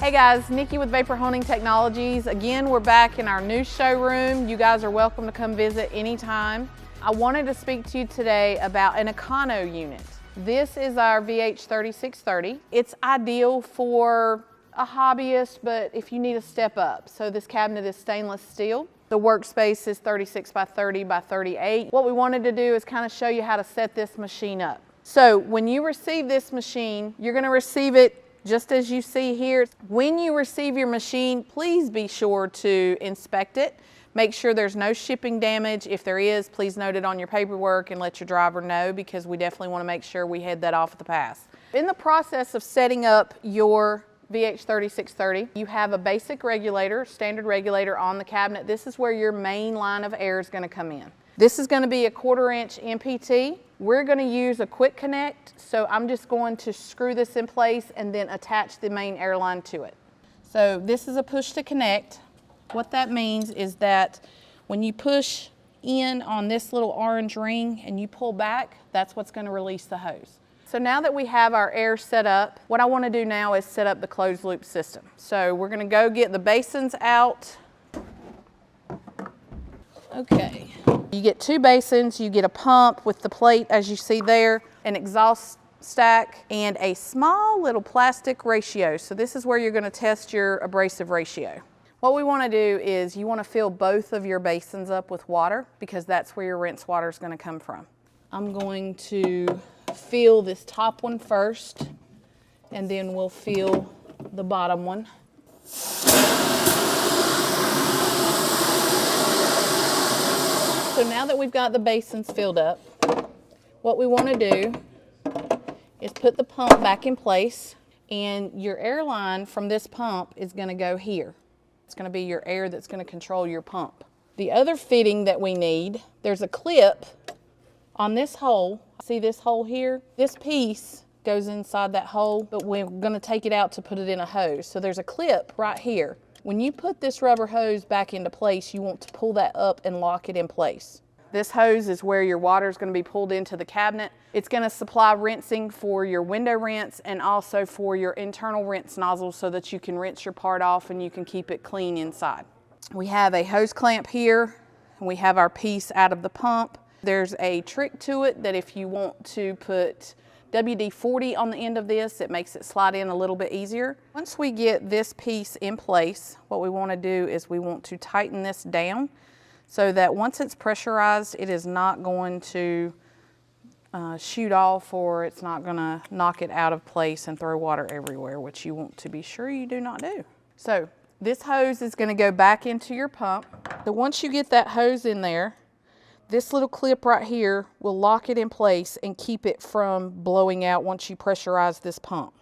Hey guys, Niki with Vapor Honing Technologies. Again, we're back in our new showroom. You guys are welcome to come visit anytime. I wanted to speak to you today about an Econo unit. This is our VH3630. It's ideal for a hobbyist, but if you need a step up. So this cabinet is stainless steel. The workspace is 36 by 30 by 38. What we wanted to do is kind of show you how to set this machine up. So when you receive this machine, you're going to receive it just as you see here. When you receive your machine, please be sure to inspect it. Make sure there's no shipping damage. If there is, please note it on your paperwork and let your driver know, because we definitely want to make sure we head that off at the pass. In the process of setting up your VH3630, you have a basic regulator, standard regulator on the cabinet. This is where your main line of air is going to come in. This is going to be a 1/4 inch MPT. We're going to use a quick connect, so I'm just going to screw this in place and then attach the main air line to it. So this is a push to connect. What that means is that when you push in on this little orange ring and you pull back, that's what's going to release the hose. So now that we have our air set up, what I want to do now is set up the closed loop system. So we're going to go get the basins out. Okay. You get 2 basins, you get a pump with the plate as you see there, an exhaust stack, and a small little plastic ratio. So this is where you're going to test your abrasive ratio. What we want to do is you want to fill both of your basins up with water, because that's where your rinse water is going to come from. I'm going to fill this top one first, and then we'll fill the bottom one. So now that we've got the basins filled up, what we want to do is put the pump back in place, and your air line from this pump is going to go here. It's going to be your air that's going to control your pump. The other fitting that we need, there's a clip on this hole. See this hole here? This piece goes inside that hole, but we're going to take it out to put it in a hose. So there's a clip right here. When you put this rubber hose back into place, you want to pull that up and lock it in place. This hose is where your water is going to be pulled into the cabinet. It's going to supply rinsing for your window rinse and also for your internal rinse nozzle, so that you can rinse your part off and you can keep it clean inside. We have a hose clamp here, and we have our piece out of the pump. There's a trick to it that if you want to put WD-40 on the end of this, it makes it slide in a little bit easier. Once we get this piece in place, what we want to do is we want to tighten this down so that once it's pressurized, it is not going to shoot off, or it's not going to knock it out of place and throw water everywhere, which you want to be sure you do not do. So this hose is going to go back into your pump. So once you get that hose in there, this little clip right here will lock it in place and keep it from blowing out once you pressurize this pump.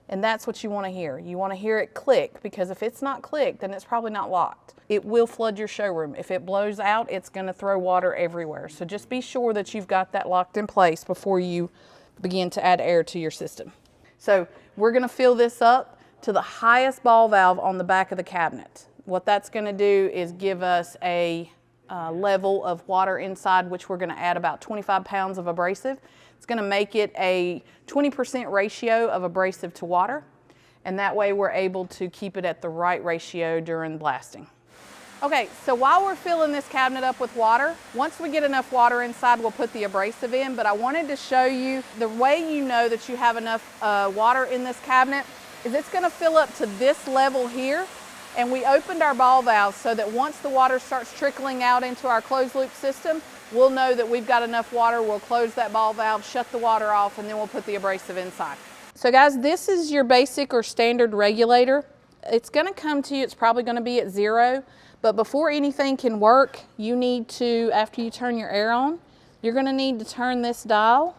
And that's what you want to hear. You want to hear it click, because if it's not clicked, then it's probably not locked. It will flood your showroom. If it blows out, it's going to throw water everywhere. So just be sure that you've got that locked in place before you begin to add air to your system. So we're going to fill this up to the highest ball valve on the back of the cabinet. What that's going to do is give us a level of water inside, which we're going to add about 25 pounds of abrasive. It's going to make it a 20% ratio of abrasive to water, and that way we're able to keep it at the right ratio during blasting. Okay, so while we're filling this cabinet up with water, once we get enough water inside, we'll put the abrasive in, but I wanted to show you the way you know that you have enough water in this cabinet is it's going to fill up to this level here. And we opened our ball valve so that once the water starts trickling out into our closed loop system, we'll know that we've got enough water. We'll close that ball valve, shut the water off, and then we'll put the abrasive inside. So guys, this is your basic or standard regulator. It's going to come to you, it's probably going to be at 0, but before anything can work, you need to, after you turn your air on, you're going to need to turn this dial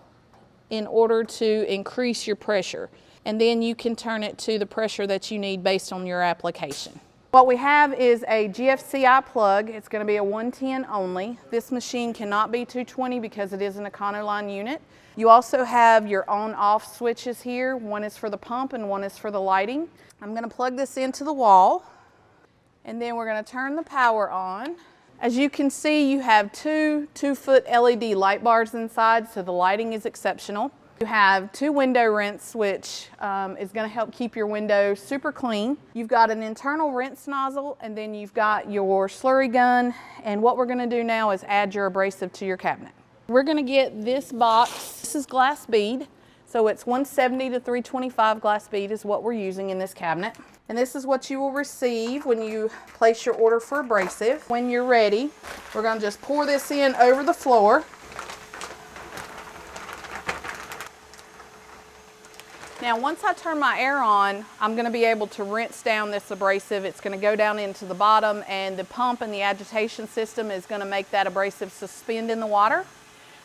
in order to increase your pressure. And then you can turn it to the pressure that you need based on your application. What we have is a GFCI plug. It's going to be a 110 only. This machine cannot be 220 because it is an Econoline unit. You also have your on-off switches here. One is for the pump and one is for the lighting. I'm going to plug this into the wall, and then we're going to turn the power on. As you can see, you have two 2-foot LED light bars inside, so the lighting is exceptional. You have 2 window rinse, which is going to help keep your window super clean. You've got an internal rinse nozzle, and then you've got your slurry gun. And what we're going to do now is add your abrasive to your cabinet. We're going to get this box. This is glass bead, so it's 170 to 325 glass bead is what we're using in this cabinet. And this is what you will receive when you place your order for abrasive. When you're ready, we're going to just pour this in over the floor. Now, once I turn my air on, I'm going to be able to rinse down this abrasive. It's going to go down into the bottom, and the pump and the agitation system is going to make that abrasive suspend in the water,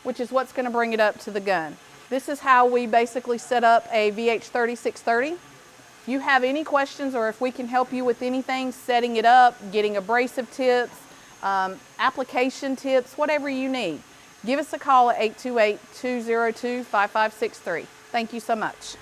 which is what's going to bring it up to the gun. This is how we basically set up a VH3630. If you have any questions, or if we can help you with anything, setting it up, getting abrasive tips, application tips, whatever you need, give us a call at 828-202-5563. Thank you so much.